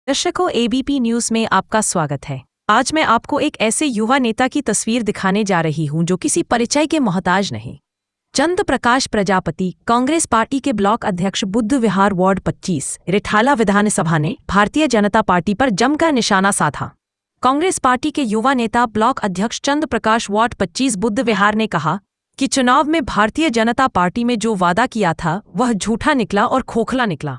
दर्शकों, ABP news में आपका स्वागत है। आज मैं आपको एक ऐसे युवा नेता की तस्वीर दिखाने जा रही हूं जो किसी परिचय के मोहताज नहीं। चंद्र प्रकाश प्रजापति, कांग्रेस पार्टी के ब्लॉक अध्यक्ष, बुद्ध विहार वार्ड 25, रिठाला विधानसभा ने भारतीय जनता पार्टी पर जमकर निशाना साधा। कांग्रेस पार्टी के युवा नेता ब्लॉक अध्यक्ष चंद्र प्रकाश वार्ड 25 बुद्ध विहार ने कहा कि चुनाव में भारतीय जनता पार्टी में जो वादा किया था वह झूठा निकला और खोखला निकला।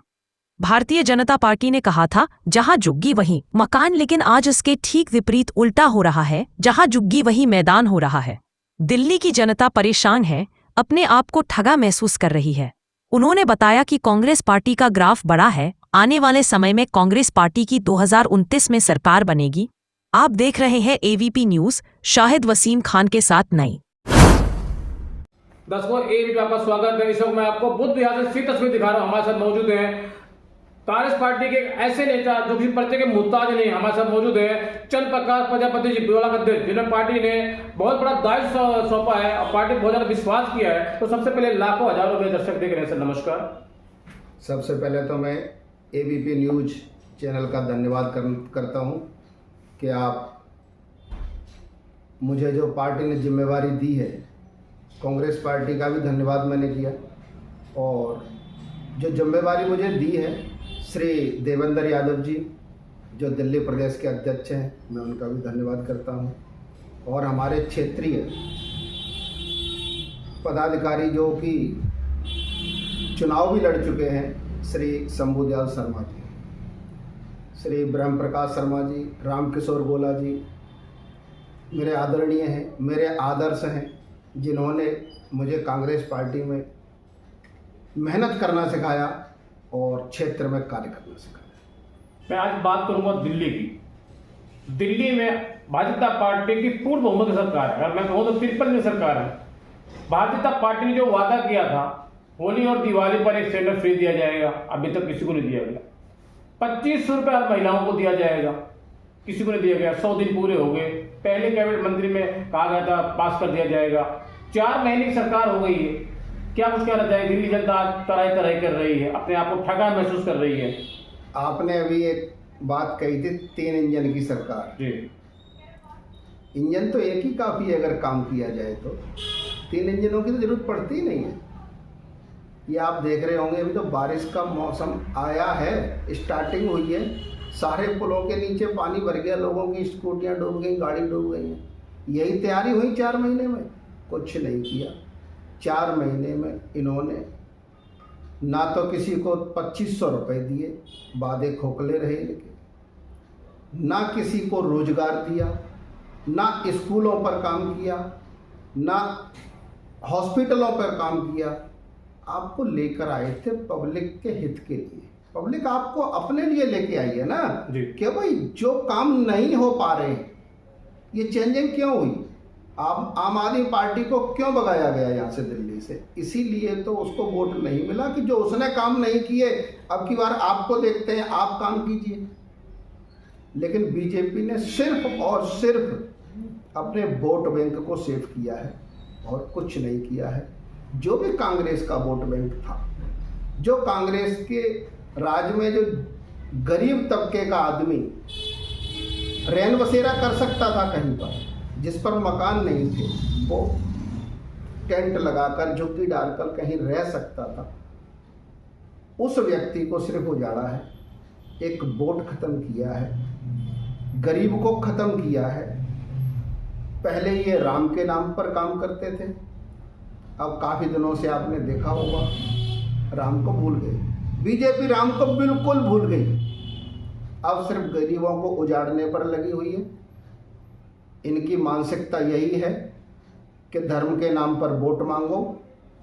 भारतीय जनता पार्टी ने कहा था जहां जुग्गी वहीं मकान, लेकिन आज उसके ठीक विपरीत उल्टा हो रहा है। जहां जुग्गी वहीं मैदान हो रहा है। दिल्ली की जनता परेशान है, अपने आप को ठगा महसूस कर रही है। उन्होंने बताया कि कांग्रेस पार्टी का ग्राफ बड़ा है। आने वाले समय में कांग्रेस पार्टी की 2029 में सरकार बनेगी। आप देख रहे हैं एबीपी न्यूज। शाहिद वसीम खान के साथ नई। दर्शकों, एबीपी आपका स्वागत है। इस वक्त मैं आपको बुद्ध विहार से तस्वीर दिखा रहा हूं। हमारे साथ मौजूद हैं कांग्रेस पार्टी के ऐसे नेता जो किसी परिचय के मुहताज नहीं। हमारे साथ मौजूद है चंद्र प्रकाश प्रजापति जी, ब्लॉक अध्यक्ष, जिन्हें पार्टी ने बहुत बड़ा दायित्व सौंपा है और पार्टी बहुत ज्यादा विश्वास किया है। तो सबसे पहले लाखों हजारों में दर्शक देख रहे हैं, सर नमस्कार। सबसे पहले तो मैं एबीपी न्यूज चैनल का धन्यवाद करता हूं कि आप मुझे जो पार्टी ने जिम्मेवारी दी है, कांग्रेस पार्टी का भी धन्यवाद मैंने किया, और जो जिम्मेवारी मुझे दी है श्री देवेंद्र यादव जी जो दिल्ली प्रदेश के अध्यक्ष हैं, मैं उनका भी धन्यवाद करता हूं, और हमारे क्षेत्रीय पदाधिकारी जो कि चुनाव भी लड़ चुके हैं, श्री शंभुदयाल शर्मा जी, श्री ब्रह्म प्रकाश शर्मा जी, रामकिशोर गोला जी मेरे आदरणीय हैं, मेरे आदर्श हैं, जिन्होंने मुझे कांग्रेस पार्टी में मेहनत करना सिखाया और क्षेत्र में कार्य करना सिखाया। मैं आज बात करूंगा दिल्ली की। दिल्ली में भारतीय जनता पार्टी की पूर्ण बहुमत की सरकार है। अगर मैं कहूँ तो 53 में सरकार है। भारतीय जनता पार्टी ने जो वादा किया था, होली और दिवाली पर एक सिलेंडर फ्री दिया जाएगा, अभी तक किसी को नहीं दिया गया। 2500 रुपये हर महिलाओं को दिया जाएगा, किसी को नहीं दिया गया। 100 दिन पूरे हो गए। पहले कैबिनेट मंत्री में कहा गया था पास कर दिया जाएगा। 4 महीने की सरकार हो गई है। क्या कुछ कहना चाहिए? दिल्ली जनता आज तरह तरह कर रही है, अपने आप को ठगा महसूस कर रही है। आपने अभी एक बात कही थी, 3 इंजन की सरकार जी। इंजन तो एक ही काफ़ी है अगर काम किया जाए तो। 3 इंजनों की तो जरूरत पड़ती ही नहीं है। ये आप देख रहे होंगे, अभी तो बारिश का मौसम आया है, स्टार्टिंग हुई है, सारे पुलों के नीचे पानी भर गया, लोगों की स्कूटियाँ डूब गई, गाड़ी डूब गई हैं। यही तैयारी हुई 4 महीने में, कुछ नहीं किया। 4 महीने में इन्होंने ना तो किसी को 2500 रुपये दिए, वादे खोखले रहे, लेकिन ना किसी को रोजगार दिया, ना स्कूलों पर काम किया, ना हॉस्पिटलों पर काम किया। आपको लेकर आए थे पब्लिक के हित के लिए। पब्लिक आपको अपने लिए लेके आई है ना कि भाई जो काम नहीं हो पा रहे, ये चेंजिंग क्यों हुई, आप आम आदमी पार्टी को क्यों भगाया गया यहाँ से दिल्ली से? इसीलिए तो उसको वोट नहीं मिला कि जो उसने काम नहीं किए, अब की बार आपको देखते हैं, आप काम कीजिए। लेकिन बीजेपी ने सिर्फ और सिर्फ अपने वोट बैंक को सेव किया है और कुछ नहीं किया है। जो भी कांग्रेस का वोट बैंक था, जो कांग्रेस के राज में जो गरीब तबके का आदमी रैन बसेरा कर सकता था कहीं पर, जिस पर मकान नहीं थे, वो टेंट लगाकर झुग्गी डालकर कहीं रह सकता था, उस व्यक्ति को सिर्फ उजाड़ा है, एक वोट खत्म किया है, गरीब को खत्म किया है। पहले ये राम के नाम पर काम करते थे, अब काफ़ी दिनों से आपने देखा होगा राम को भूल गए। बीजेपी राम को बिल्कुल भूल गई, अब सिर्फ गरीबों को उजाड़ने पर लगी हुई है। इनकी मानसिकता यही है कि धर्म के नाम पर वोट मांगो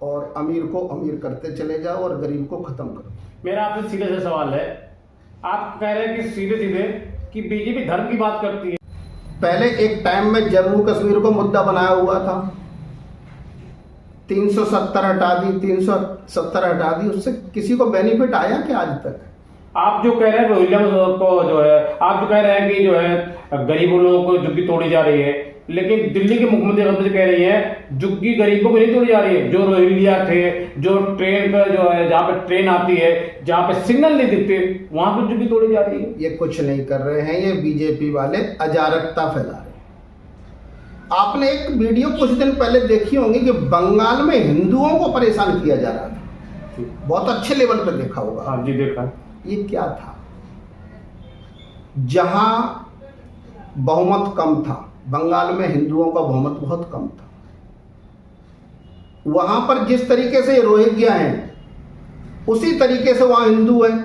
और अमीर को अमीर करते चले जाओ और गरीब को खत्म करो। मेरा आपसे सीधे से सवाल है, आप कह रहे हैं कि सीधे सीधे कि बीजेपी धर्म की बात करती है। पहले एक टाइम में जम्मू कश्मीर को मुद्दा बनाया हुआ था, 370 हटा दी, 370 हटा दी, उससे किसी को बेनिफिट आया क्या आज तक? आप जो कह रहे हैं रोहिंग्या को जो है, आप जो कह रहे हैं कि जो है गरीब लोगों को झुग्गी तोड़ी जा रही है, लेकिन दिल्ली के मुख्यमंत्री मुझे कह रही है झुग्गी गरीबों को नहीं तोड़ी जा रही है। जो रोहिंग्या थे, जो ट्रेन पर जो है जहाँ पे ट्रेन आती है, जहाँ पे सिग्नल नहीं दिखते, वहां पर झुग्गी तोड़ी जा रही है। ये कुछ नहीं कर रहे हैं, ये बीजेपी वाले अजारकता फैला रहे हैं। आपने एक वीडियो कुछ दिन पहले देखी होंगी कि बंगाल में हिंदुओं को परेशान किया जा रहा था, बहुत अच्छे लेवल पर देखा होगा। हाँ जी, देखा। ये क्या था? जहां बहुमत कम था, बंगाल में हिंदुओं का बहुमत बहुत कम था, वहां पर जिस तरीके से रोहिंग्या हैं उसी तरीके से वहां हिंदू हैं,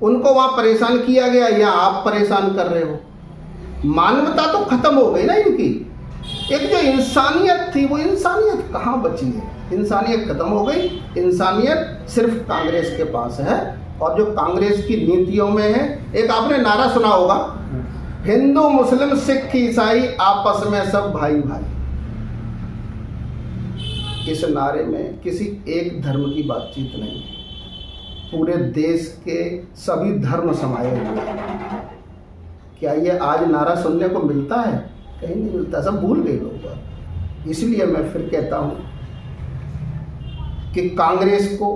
उनको वहां परेशान किया गया, या आप परेशान कर रहे हो? मानवता तो खत्म हो गई ना इनकी। एक जो इंसानियत थी, वो इंसानियत कहां बची है? इंसानियत खत्म हो गई। इंसानियत सिर्फ कांग्रेस के पास है, और जो कांग्रेस की नीतियों में है। एक आपने नारा सुना होगा, हिंदू मुस्लिम सिख ईसाई आपस में सब भाई भाई। इस नारे में किसी एक धर्म की बातचीत नहीं है, पूरे देश के सभी धर्म समाये हुए हैं। क्या ये आज नारा सुनने को मिलता है? कहीं नहीं मिलता, सब भूल गए लोग। इसलिए मैं फिर कहता हूं कि कांग्रेस को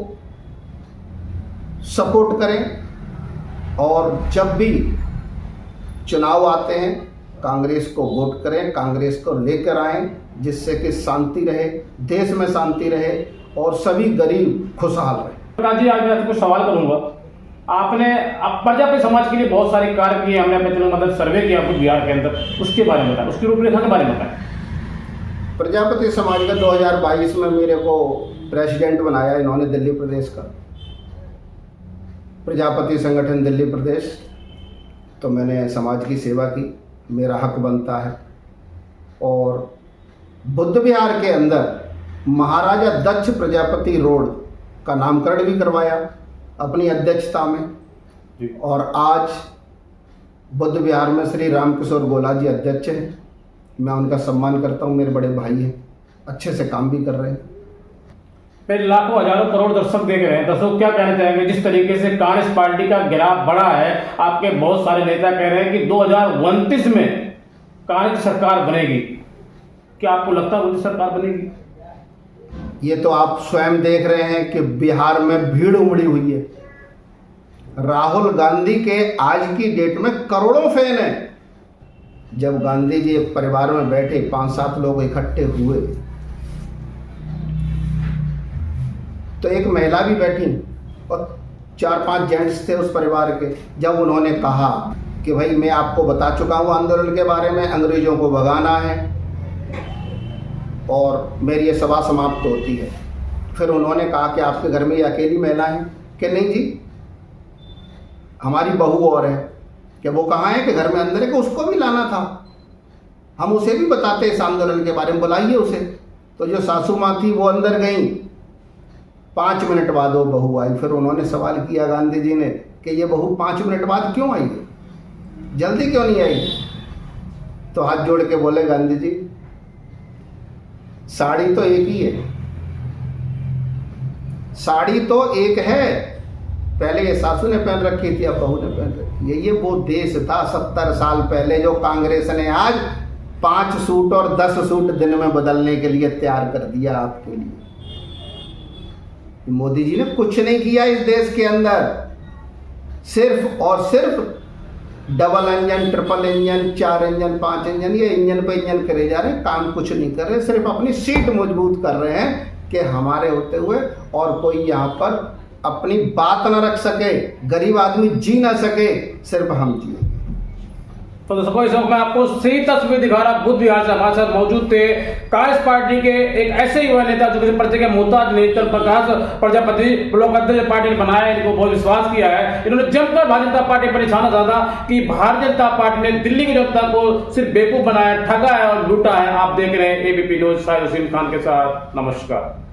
सपोर्ट करें, और जब भी चुनाव आते हैं कांग्रेस को वोट करें, कांग्रेस को लेकर आएं, जिससे कि शांति रहे, देश में शांति रहे और सभी गरीब खुशहाल रहे। प्रकाश जी, आज मैं आपको सवाल करूंगा। आपने अब प्रजापति समाज के लिए बहुत सारे कार्य किए, हमने अपने चैनल मतलब सर्वे किया आपको बिहार के अंदर, उसके बारे में बताएं, उसकी रूपरेखा के बारे में बताएं। प्रजापति समाज का 2022 में मेरे को प्रेसिडेंट बनाया इन्होंने, दिल्ली प्रदेश का प्रजापति संगठन दिल्ली प्रदेश। तो मैंने समाज की सेवा की, मेरा हक बनता है। और बुद्ध विहार के अंदर महाराजा दक्ष प्रजापति रोड का नामकरण भी करवाया अपनी अध्यक्षता में। और आज बुद्ध विहार में श्री रामकिशोर गोला जी अध्यक्ष हैं, मैं उनका सम्मान करता हूं, मेरे बड़े भाई हैं, अच्छे से काम भी कर रहे हैं। फिर लाखों हजारों करोड़ दर्शक देख रहे हैं, दर्शक क्या कहना चाहेंगे? जिस तरीके से कांग्रेस पार्टी का गिराव बढ़ा है, आपके बहुत सारे नेता कह रहे हैं कि 2029 में कांग्रेस सरकार बनेगी। क्या आपको लगता है उनकी सरकार बनेगी? ये तो आप स्वयं देख रहे हैं कि बिहार में भीड़ उमड़ी हुई है। राहुल गांधी के आज की डेट में करोड़ों फैन हैं। जब गांधी जी एक परिवार में बैठे, 5-7 लोग इकट्ठे हुए, तो एक महिला भी बैठी और 4-5 जेंट्स थे उस परिवार के। जब उन्होंने कहा कि भाई मैं आपको बता चुका हूँ आंदोलन के बारे में, अंग्रेजों को भगाना है और मेरी ये सभा समाप्त होती है। फिर उन्होंने कहा कि आपके घर में ये अकेली महिला है? कि नहीं जी, हमारी बहू और है। कि वो कहाँ है? कि घर में अंदर है। कि उसको भी लाना था, हम उसे भी बताते इस आंदोलन के बारे में, बुलाइए उसे। तो जो सासू माँ थी वो अंदर गई, 5 मिनट बाद वो बहू आई। फिर उन्होंने सवाल किया गांधी जी ने कि ये बहू 5 मिनट बाद क्यों आई, जल्दी क्यों नहीं आई? तो हाथ जोड़ के बोले गांधी जी, साड़ी तो एक ही है, साड़ी तो एक है, पहले ये सासू ने पहन रखी थी, अब बहू ने पहन रखी है। ये वो देश था 70 साल पहले, जो कांग्रेस ने आज 5 सूट और 10 सूट दिन में बदलने के लिए तैयार कर दिया आपके लिए। मोदी जी ने कुछ नहीं किया इस देश के अंदर, सिर्फ और सिर्फ double engine, triple engine, 4 engine, 5 engine, ये इंजन पे इंजन करे जा रहे हैं, काम कुछ नहीं कर रहे, सिर्फ अपनी सीट मजबूत कर रहे हैं कि हमारे होते हुए और कोई यहाँ पर अपनी बात न रख सके, गरीब आदमी जी ना सके, सिर्फ हम जिए। तो दर्शकों, इस वक्त मैं आपको सही तस्वीर दिखा रहा। बुद्ध विहार से हमारे साथ मौजूद थे कांग्रेस पार्टी के एक ऐसे युवा नेता जो किसी परिचय के मोहताज नहीं, प्रकाश प्रजापति ब्लॉक अध्यक्ष पार्टी ने बनाया, इनको बहुत विश्वास किया है। इन्होंने जमकर भारतीय जनता पार्टी पर निशाना साधा कि भारतीय जनता पार्टी ने दिल्ली की जनता को सिर्फ बेवकूफ बनाया, ठगा है और लूटा है। आप देख रहे हैं एबीपी न्यूज, साहिर हुसैन खान के साथ। नमस्कार।